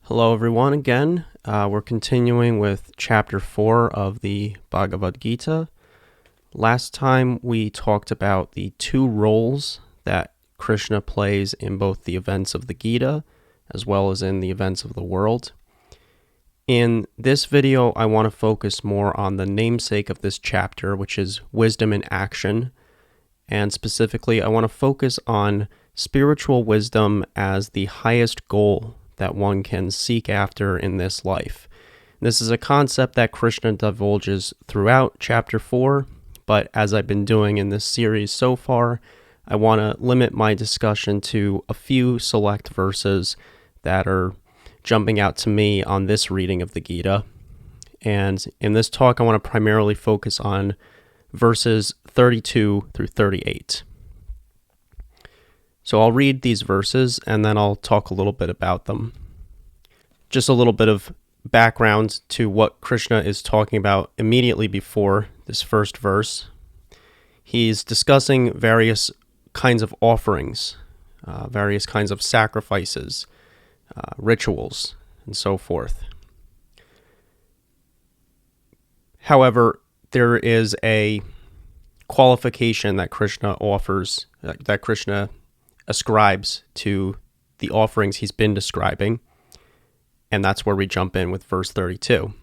Hello everyone again. We're continuing with chapter 4 of the Bhagavad Gita. Last time we talked about the two roles that Krishna plays in both the events of the Gita as well as in the events of the world. In this video, I want to focus more on the namesake of this chapter, which is wisdom in action. And specifically, I want to focus on spiritual wisdom as the highest goal that one can seek after in this life. This is a concept that Krishna divulges throughout chapter 4, but as I've been doing in this series so far, I want to limit my discussion to a few select verses that are jumping out to me on this reading of the Gita. And in this talk, I want to primarily focus on verses 32 through 38. So I'll read these verses and then I'll talk a little bit about them. Just a little bit of background to what Krishna is talking about immediately before this first verse. He's discussing various kinds of offerings, various kinds of sacrifices, rituals, and so forth. However, there is a qualification that Krishna offers, that Krishna ascribes to the offerings he's been describing, and that's where we jump in with verse 32.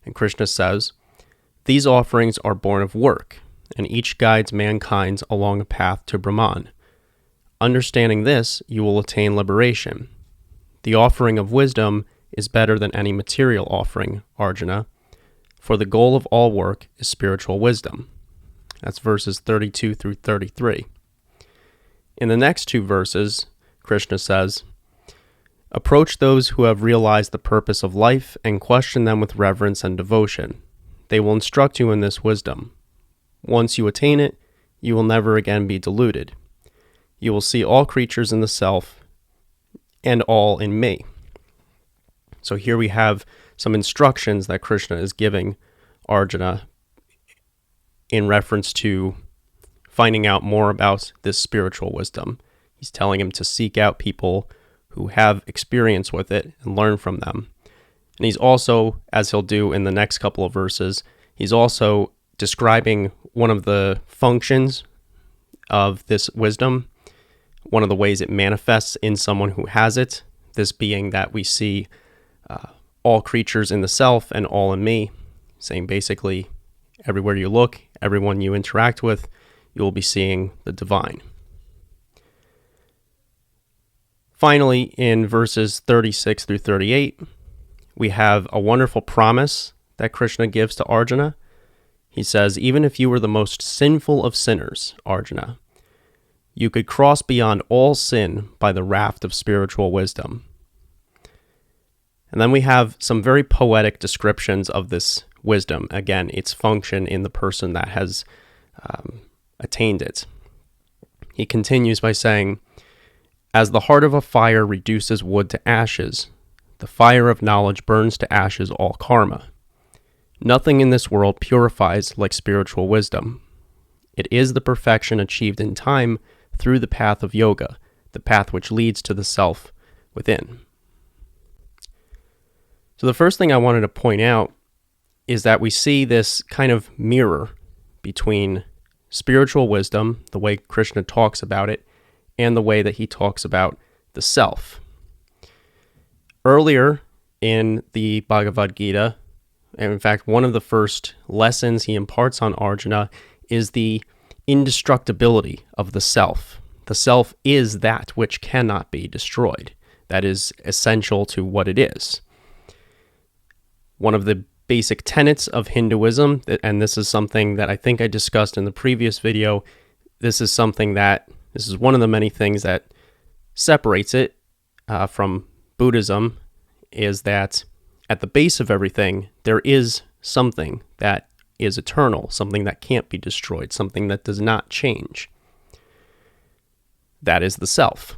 And Krishna says, "These offerings are born of work, and each guides mankind along a path to Brahman. Understanding this, you will attain liberation. The offering of wisdom is better than any material offering, Arjuna, for the goal of all work is spiritual wisdom." That's verses 32 through 33. In the next two verses, Krishna says, "Approach those who have realized the purpose of life and question them with reverence and devotion. They will instruct you in this wisdom. Once you attain it, you will never again be deluded. You will see all creatures in the self and all in me." So here we have some instructions that Krishna is giving Arjuna in reference to finding out more about this spiritual wisdom. He's telling him to seek out people who have experience with it and learn from them. And he's also, as he'll do in the next couple of verses, he's also describing one of the functions of this wisdom, one of the ways it manifests in someone who has it, this being that we see all creatures in the self and all in me, saying basically everywhere you look, everyone you interact with, you will be seeing the divine. Finally, in verses 36 through 38, we have a wonderful promise that Krishna gives to Arjuna. He says, "Even if you were the most sinful of sinners, Arjuna, you could cross beyond all sin by the raft of spiritual wisdom." And then we have some very poetic descriptions of this wisdom. Again, its function in the person that has attained it. He continues by saying, "As the heart of a fire reduces wood to ashes, the fire of knowledge burns to ashes all karma. Nothing in this world purifies like spiritual wisdom. It is the perfection achieved in time through the path of yoga, the path which leads to the self within." So the first thing I wanted to point out is that we see this kind of mirror between spiritual wisdom, the way Krishna talks about it, and the way that he talks about the self. Earlier in the Bhagavad Gita, and in fact, one of the first lessons he imparts on Arjuna is the indestructibility of the self. The self is that which cannot be destroyed. That is essential to what it is. One of the basic tenets of Hinduism, and this is something that I think I discussed in the previous video, this is one of the many things that separates it from Buddhism, is that at the base of everything, there is something that is eternal, something that can't be destroyed, something that does not change. That is the self.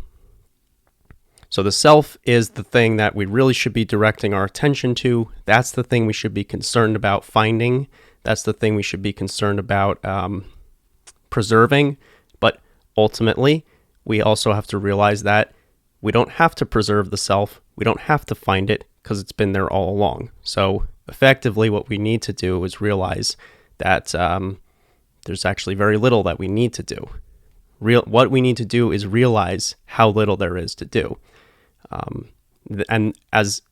So the self is the thing that we really should be directing our attention to. That's the thing we should be concerned about finding. That's the thing we should be concerned about preserving. But ultimately, we also have to realize that we don't have to preserve the self. We don't have to find it because it's been there all along. So effectively, what we need to do is realize that there's actually very little that we need to do. What we need to do is realize how little there is to do. And as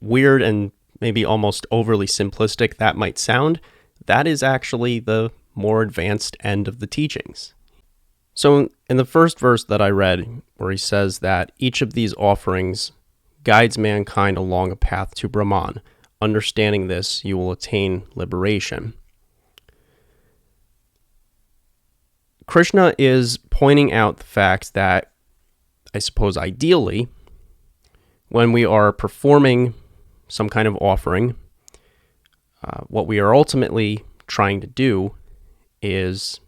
weird and maybe almost overly simplistic that might sound, that is actually the more advanced end of the teachings. So in the first verse that I read, where he says that each of these offerings guides mankind along a path to Brahman, understanding this, you will attain liberation. Krishna is pointing out the fact that, I suppose ideally, when we are performing some kind of offering, what we are ultimately trying to do is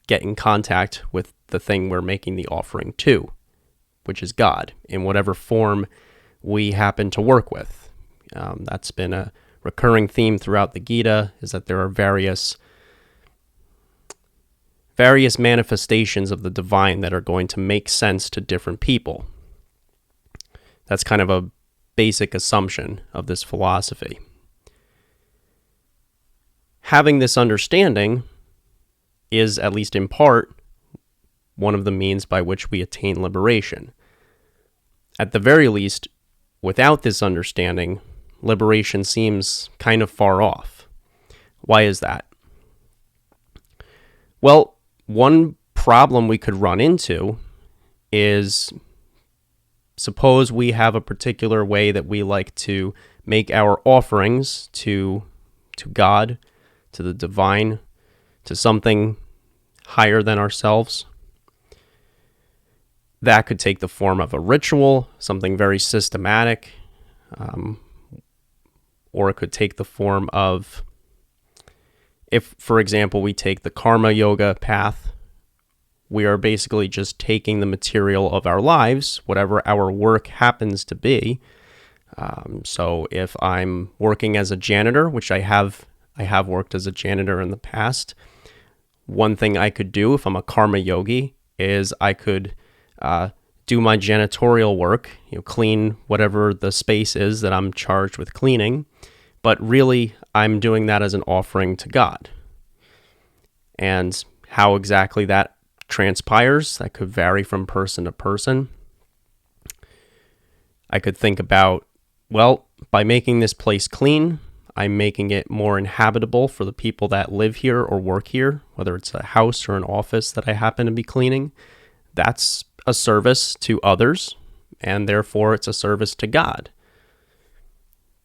get in contact with the thing we're making the offering to, which is God, in whatever form we happen to work with. That's been a recurring theme throughout the Gita, is that there are various manifestations of the divine that are going to make sense to different people. That's kind of a basic assumption of this philosophy. Having this understanding is, at least in part, one of the means by which we attain liberation. At the very least, without this understanding, liberation seems kind of far off. Why is that? Well, one problem we could run into is, suppose we have a particular way that we like to make our offerings to God, to the divine, to something higher than ourselves. That could take the form of a ritual, something very systematic, or it could take the form of, if, for example, we take the karma yoga path, we are basically just taking the material of our lives, whatever our work happens to be. So if I'm working as a janitor, which I have worked as a janitor in the past, one thing I could do if I'm a karma yogi is I could do my janitorial work, clean whatever the space is that I'm charged with cleaning, but really I'm doing that as an offering to God. And how exactly that transpires, that could vary from person to person. I could think about, well, by making this place clean, I'm making it more inhabitable for the people that live here or work here, whether it's a house or an office that I happen to be cleaning. That's a service to others, and therefore it's a service to God.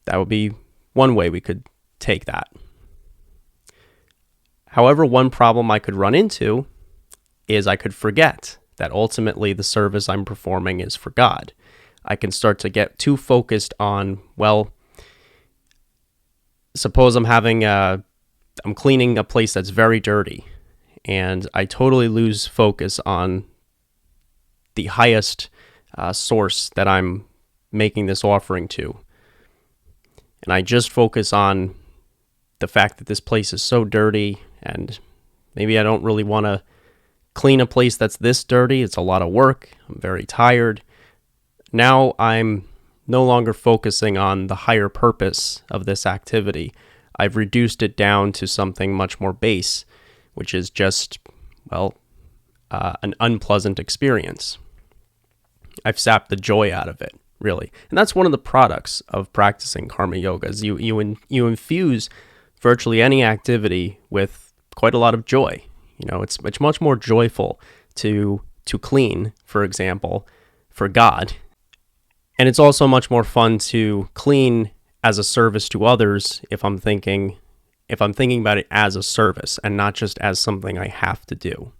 That would be one way we could take that. However, one problem I could run into is I could forget that ultimately the service I'm performing is for God. I can start to get too focused on, well, suppose I'm cleaning a place that's very dirty, and I totally lose focus on the highest source that I'm making this offering to. And I just focus on the fact that this place is so dirty, and maybe I don't really want to clean a place that's this dirty. It's a lot of work. I'm very tired. Now I'm no longer focusing on the higher purpose of this activity. I've reduced it down to something much more base, which is just, an unpleasant experience. I've sapped the joy out of it, really. And that's one of the products of practicing karma yoga, is you infuse virtually any activity with quite a lot of joy. It's much more joyful to clean, for example, for God. And it's also much more fun to clean as a service to others if I'm thinking about it as a service and not just as something I have to do.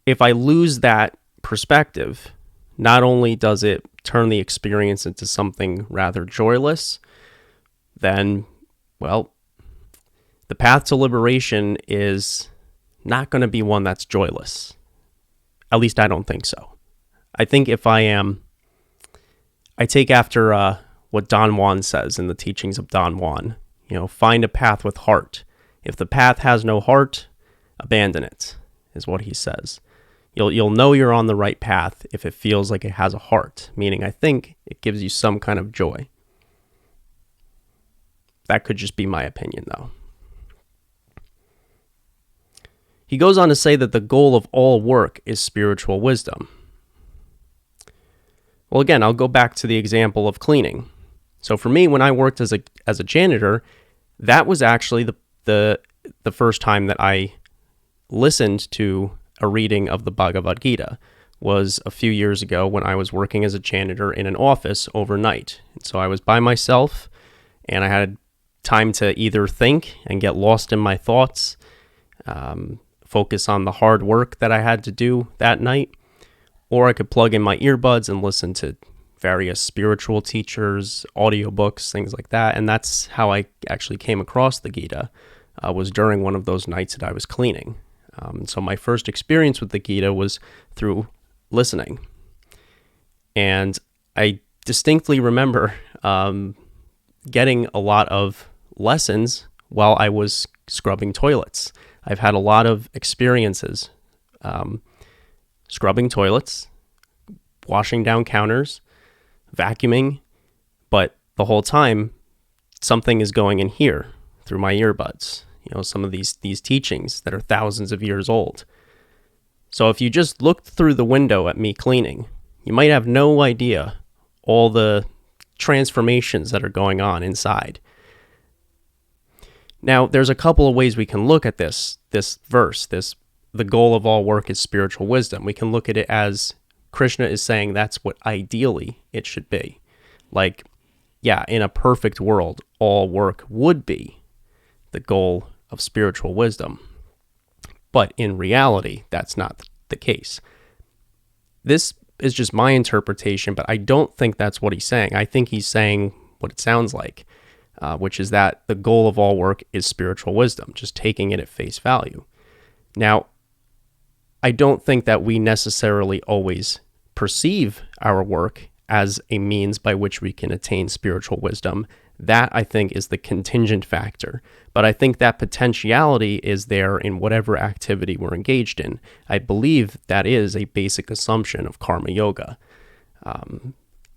If I lose that perspective, not only does it turn the experience into something rather joyless, then, the path to liberation is not going to be one that's joyless. At least I don't think so. I think if I take after what Don Juan says in the teachings of Don Juan, find a path with heart. If the path has no heart, abandon it, is what he says. You'll know you're on the right path if it feels like it has a heart, meaning I think it gives you some kind of joy. That could just be my opinion, though. He goes on to say that the goal of all work is spiritual wisdom. Well, again, I'll go back to the example of cleaning. So for me, when I worked as a janitor, that was actually the first time that I listened to a reading of the Bhagavad Gita. Was a few years ago when I was working as a janitor in an office overnight. And so I was by myself, and I had time to either think and get lost in my thoughts, focus on the hard work that I had to do that night, or I could plug in my earbuds and listen to various spiritual teachers, audiobooks, things like that. And that's how I actually came across the Gita, was during one of those nights that I was cleaning. So my first experience with the Gita was through listening. And I distinctly remember getting a lot of lessons while I was scrubbing toilets. I've had a lot of experiences scrubbing toilets, washing down counters, vacuuming, but the whole time something is going in here through my earbuds. Some of these teachings that are thousands of years old. So if you just looked through the window at me cleaning, you might have no idea all the transformations that are going on inside. Now, there's a couple of ways we can look at this verse, the goal of all work is spiritual wisdom. We can look at it as Krishna is saying that's what ideally it should be. Like, yeah, in a perfect world, all work would be the goal of spiritual wisdom. But in reality, that's not the case. This is just my interpretation, but I don't think that's what he's saying. I think he's saying what it sounds like, which is that the goal of all work is spiritual wisdom, just taking it at face value. Now, I don't think that we necessarily always perceive our work as a means by which we can attain spiritual wisdom. That, I think, is the contingent factor. But I think that potentiality is there in whatever activity we're engaged in. I believe that is a basic assumption of karma yoga.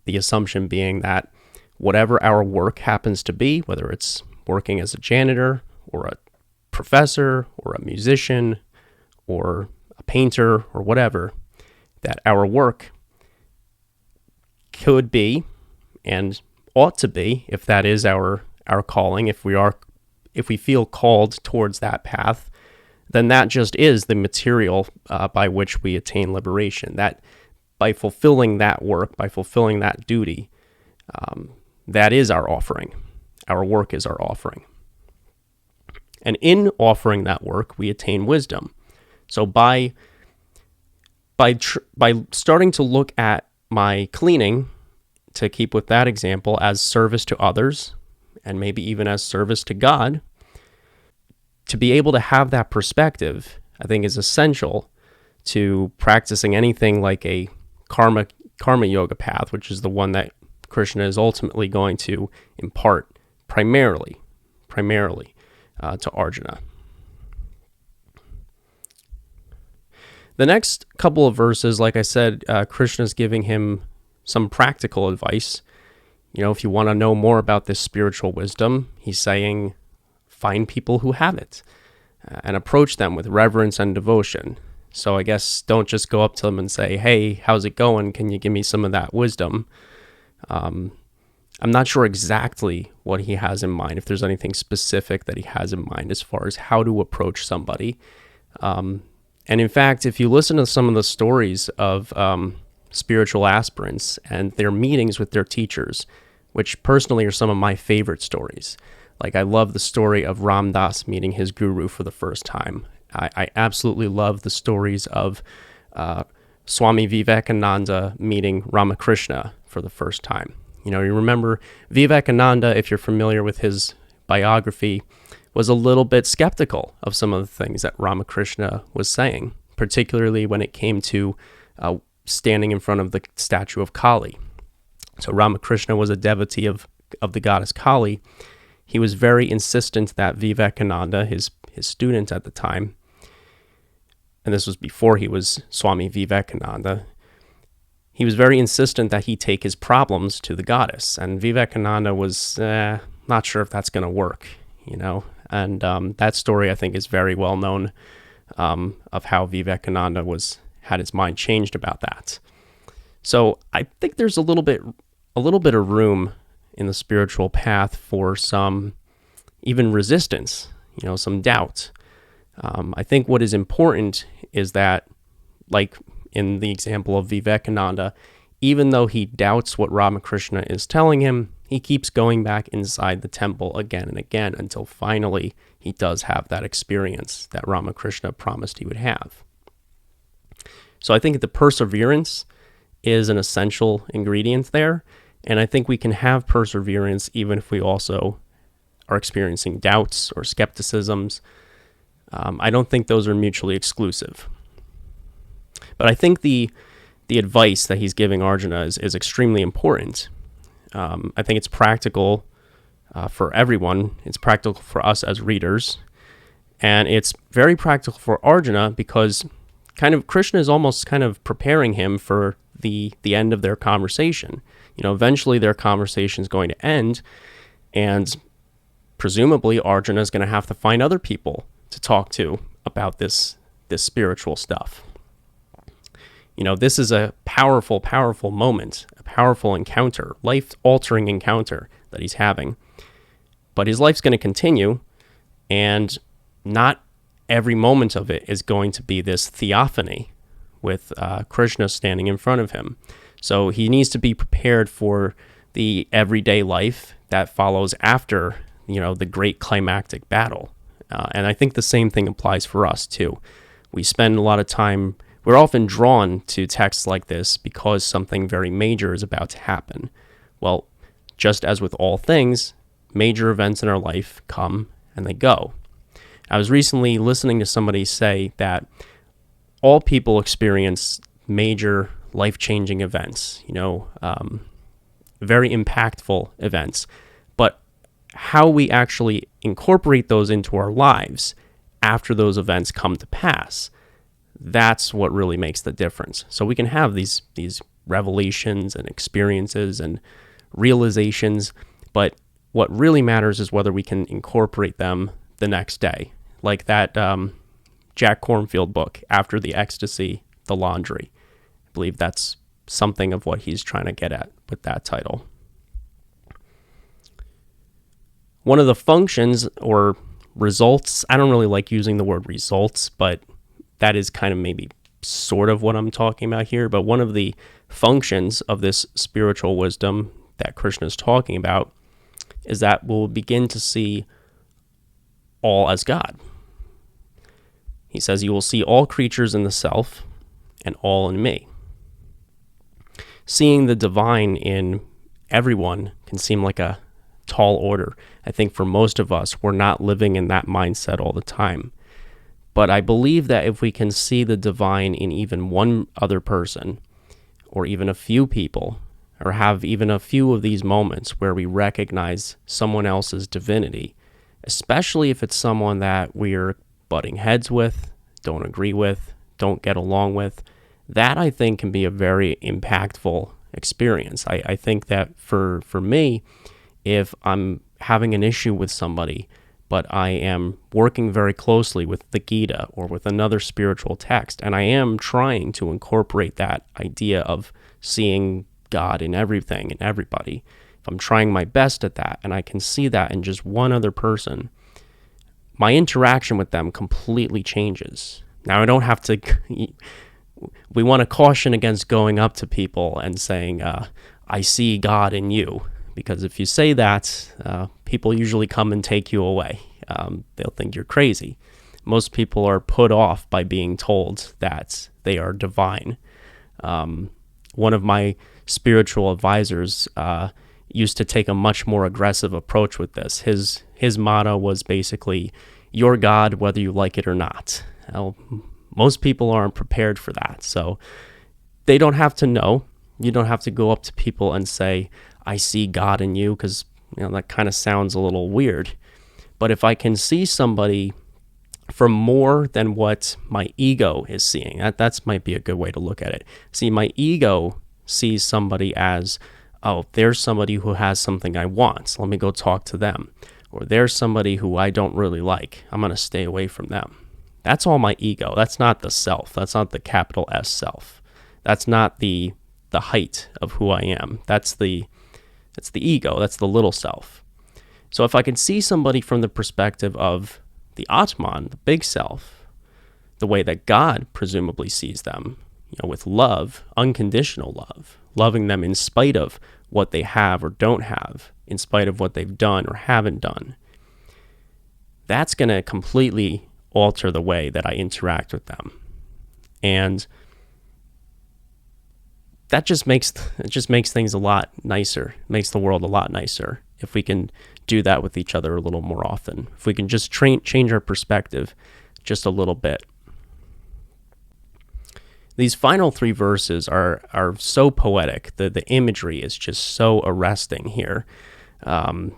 The assumption being that whatever our work happens to be, whether it's working as a janitor or a professor or a musician or a painter or whatever, that our work could be and ought to be, if that is our calling, if we feel called towards that path, then that just is the material by which we attain liberation. That by fulfilling that work, by fulfilling that duty, that is our offering. Our work is our offering. And in offering that work, we attain wisdom. So by starting to look at my cleaning, to keep with that example, as service to others, and maybe even as service to God, to be able to have that perspective, I think is essential to practicing anything like a karma yoga path, which is the one that Krishna is ultimately going to impart primarily to Arjuna. The next couple of verses, like I said, Krishna's giving him some practical advice. If you want to know more about this spiritual wisdom, he's saying, find people who have it and approach them with reverence and devotion. So I guess don't just go up to them and say, hey, how's it going? Can you give me some of that wisdom? I'm not sure exactly what he has in mind, if there's anything specific that he has in mind as far as how to approach somebody. And in fact, if you listen to some of the stories of spiritual aspirants and their meetings with their teachers, which personally are some of my favorite stories. Like, I love the story of Ram Dass meeting his guru for the first time. I absolutely love the stories of Swami Vivekananda meeting Ramakrishna for the first time. You remember Vivekananda, if you're familiar with his biography, was a little bit skeptical of some of the things that Ramakrishna was saying, particularly when it came to standing in front of the statue of Kali. So Ramakrishna was a devotee of the goddess Kali. He was very insistent that Vivekananda, his student at the time, and this was before he was Swami Vivekananda, he was very insistent that he take his problems to the goddess. And Vivekananda was not sure if that's going to work, And that story, I think, is very well known of how Vivekananda had his mind changed about that. So I think there's a little bit of room in the spiritual path for some even resistance, some doubt. I think what is important is that, like in the example of Vivekananda, even though he doubts what Ramakrishna is telling him, he keeps going back inside the temple again and again until finally he does have that experience that Ramakrishna promised he would have. So I think the perseverance is an essential ingredient there, and I think we can have perseverance even if we also are experiencing doubts or skepticisms. I don't think those are mutually exclusive. But I think the advice that he's giving Arjuna is extremely important. I think it's practical for everyone. It's practical for us as readers. And it's very practical for Arjuna because Krishna is almost preparing him for the end of their conversation. Eventually their conversation is going to end, and presumably Arjuna is going to have to find other people to talk to about this spiritual stuff. This is a powerful, powerful moment, a powerful encounter, life-altering encounter that he's having. But his life's going to continue, and not every moment of it is going to be this theophany with Krishna standing in front of him. So he needs to be prepared for the everyday life that follows after, the great climactic battle. And I think the same thing applies for us, too. We spend a lot of time, we're often drawn to texts like this because something very major is about to happen. Well, just as with all things, major events in our life come and they go. I was recently listening to somebody say that all people experience major life-changing events, very impactful events. But how we actually incorporate those into our lives after those events come to pass, that's what really makes the difference. So we can have these revelations and experiences and realizations, but what really matters is whether we can incorporate them the next day. Like that Jack Kornfield book, After the Ecstasy, The Laundry. I believe that's something of what he's trying to get at with that title. One of the functions or results, I don't really like using the word results, but that is maybe sort of what I'm talking about here. But one of the functions of this spiritual wisdom that Krishna is talking about is that we'll begin to see all as God. He says, you will see all creatures in the self and all in me. Seeing the divine in everyone can seem like a tall order. I think for most of us, we're not living in that mindset all the time. But I believe that if we can see the divine in even one other person, or even a few people, or have even a few of these moments where we recognize someone else's divinity, especially if it's someone that we're butting heads with, don't agree with, don't get along with, that I think can be a very impactful experience. I think that for me, if I'm having an issue with somebody, but I am working very closely with the Gita or with another spiritual text, and I am trying to incorporate that idea of seeing God in everything and everybody, if I'm trying my best at that, and I can see that in just one other person, my interaction with them completely changes. Now, I don't have to, we want to caution against going up to people and saying, I see God in you. Because if you say that, people usually come and take you away. They'll think you're crazy. Most people are put off by being told that they are divine. One of my spiritual advisors used to take a much more aggressive approach with this. His motto was basically, "You're God whether you like it or not." Well, most people aren't prepared for that, so they don't have to know. You don't have to go up to people and say, "I see God in you," because that kind of sounds a little weird. But if I can see somebody for more than what my ego is seeing. That's might be a good way to look at it. See, my ego sees somebody as, oh, there's somebody who has something I want. So let me go talk to them. Or there's somebody who I don't really like. I'm going to stay away from them. That's all my ego. That's not the self. That's not the capital S self. That's not the height of who I am. That's the ego. That's the little self. So if I can see somebody from the perspective of the Atman, the big self, the way that God presumably sees them, with love, unconditional love, loving them in spite of what they have or don't have, in spite of what they've done or haven't done, that's going to completely alter the way that I interact with them. And that just makes things a lot nicer, makes the world a lot nicer if we can do that with each other a little more often. If we can just change our perspective just a little bit. These final 3 verses are so poetic. The imagery is just so arresting here. And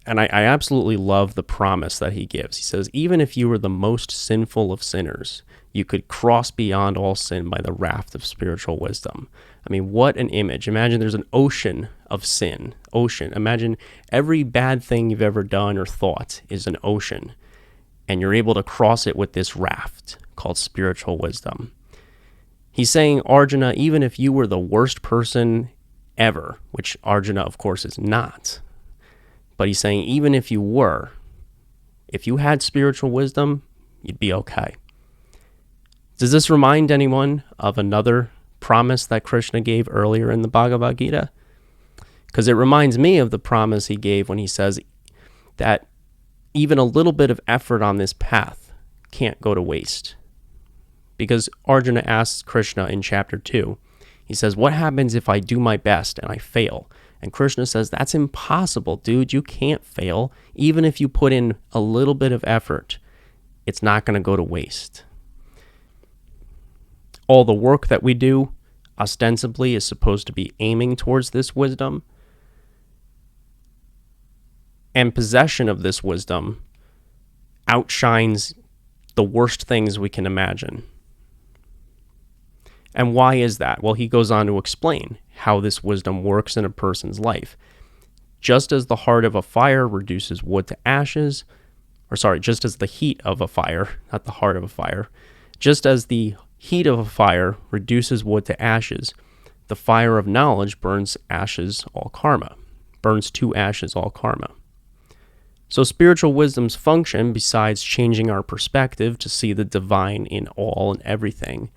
I absolutely love the promise that he gives. He says, even if you were the most sinful of sinners, you could cross beyond all sin by the raft of spiritual wisdom. I mean, what an image. Imagine there's an ocean of sin. Ocean. Imagine every bad thing you've ever done or thought is an ocean, and you're able to cross it with this raft called spiritual wisdom. He's saying, Arjuna, even if you were the worst person ever, which Arjuna, of course, is not, but he's saying, even if you were, if you had spiritual wisdom, you'd be okay. Does this remind anyone of another promise that Krishna gave earlier in the Bhagavad Gita? Because it reminds me of the promise he gave when he says that even a little bit of effort on this path can't go to waste. Because Arjuna asks Krishna in chapter 2, he says, what happens if I do my best and I fail? And Krishna says, that's impossible, dude. You can't fail. Even if you put in a little bit of effort, it's not going to go to waste. All the work that we do, ostensibly, is supposed to be aiming towards this wisdom. And possession of this wisdom outshines the worst things we can imagine. And why is that? Well, he goes on to explain how this wisdom works in a person's life. Just as the heart of a fire reduces wood to ashes, just as the heat of a fire, not the heart of a fire, just as the heat of a fire reduces wood to ashes, the fire of knowledge burns to ashes all karma. So spiritual wisdom's function, besides changing our perspective to see the divine in all and everything,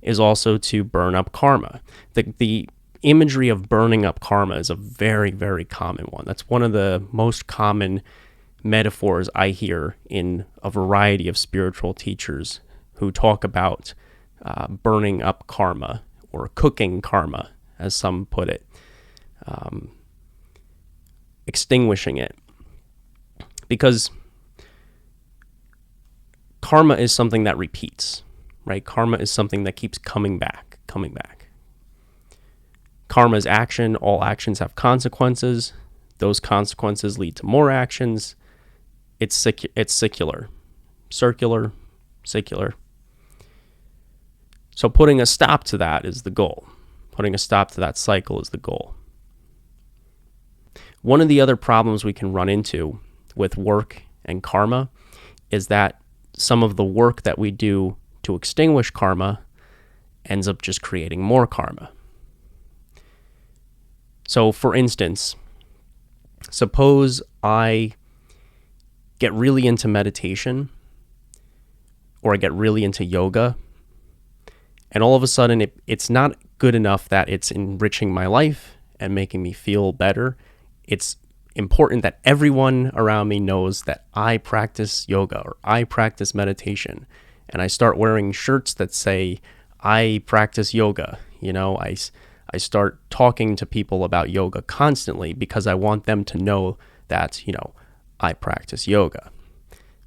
is also to burn up karma. The imagery of burning up karma is a very, very common one. That's one of the most common metaphors I hear in a variety of spiritual teachers who talk about burning up karma, or cooking karma, as some put it, extinguishing it. Because karma is something that repeats, right? Karma is something that keeps coming back. Karma is action. All actions have consequences. Those consequences lead to more actions. It's circular. So putting a stop to that is the goal. Putting a stop to that cycle is the goal. One of the other problems we can run into with work and karma is that some of the work that we do to extinguish karma ends up just creating more karma. So, for instance, suppose I get really into meditation, or I get really into yoga, and all of a sudden it's not good enough that it's enriching my life and making me feel better. It's important that everyone around me knows that I practice yoga or I practice meditation. And I start wearing shirts that say, I practice yoga. I start talking to people about yoga constantly because I want them to know that, I practice yoga.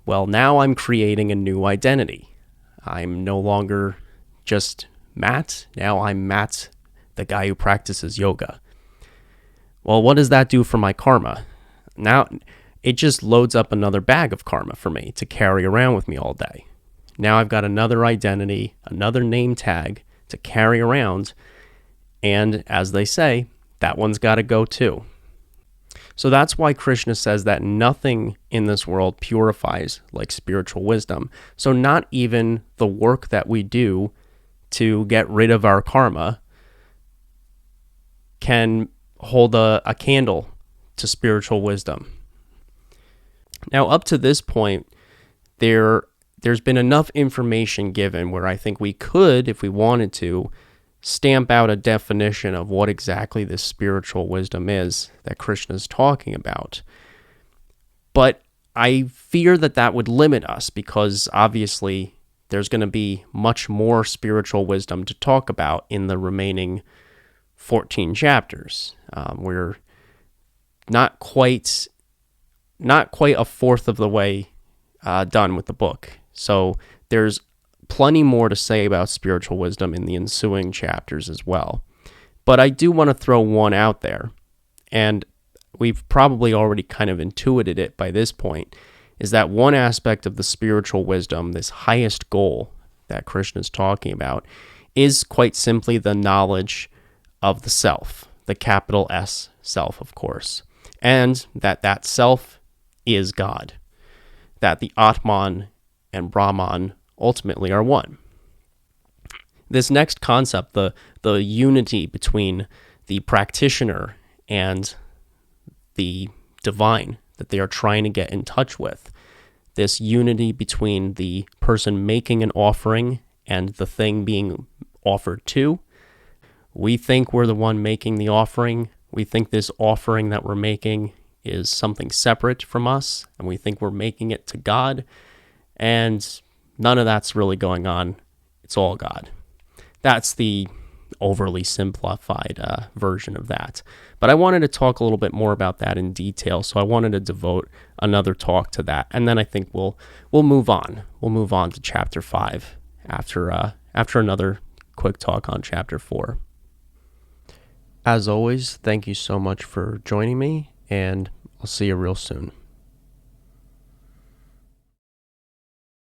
Well, now I'm creating a new identity. I'm no longer just Matt. Now I'm Matt, the guy who practices yoga. Well, what does that do for my karma? Now, it just loads up another bag of karma for me to carry around with me all day. Now I've got another identity, another name tag to carry around, and as they say, that one's got to go too. So that's why Krishna says that nothing in this world purifies like spiritual wisdom. So not even the work that we do to get rid of our karma can hold a candle to spiritual wisdom. Now, up to this point, there's been enough information given where I think we could, if we wanted to, stamp out a definition of what exactly this spiritual wisdom is that Krishna is talking about. But I fear that that would limit us because obviously there's going to be much more spiritual wisdom to talk about in the remaining 14 chapters. We're not quite a fourth of the way done with the book. So there's plenty more to say about spiritual wisdom in the ensuing chapters as well. But I do want to throw one out there, and we've probably already kind of intuited it by this point, is that one aspect of the spiritual wisdom, this highest goal that Krishna is talking about, is quite simply the knowledge of the self, the capital S self, of course, and that self is God, that the Atman and Brahman ultimately are one. This next concept, the unity between the practitioner and the divine that they are trying to get in touch with, this unity between the person making an offering and the thing being offered to. We think we're the one making the offering. We think this offering that we're making is something separate from us, and we think we're making it to God, and none of that's really going on. It's all God. That's the overly simplified version of that. But I wanted to talk a little bit more about that in detail, so I wanted to devote another talk to that, and then I think we'll move on. We'll move on to chapter 5 after another quick talk on chapter 4. As always, thank you so much for joining me, and I'll see you real soon.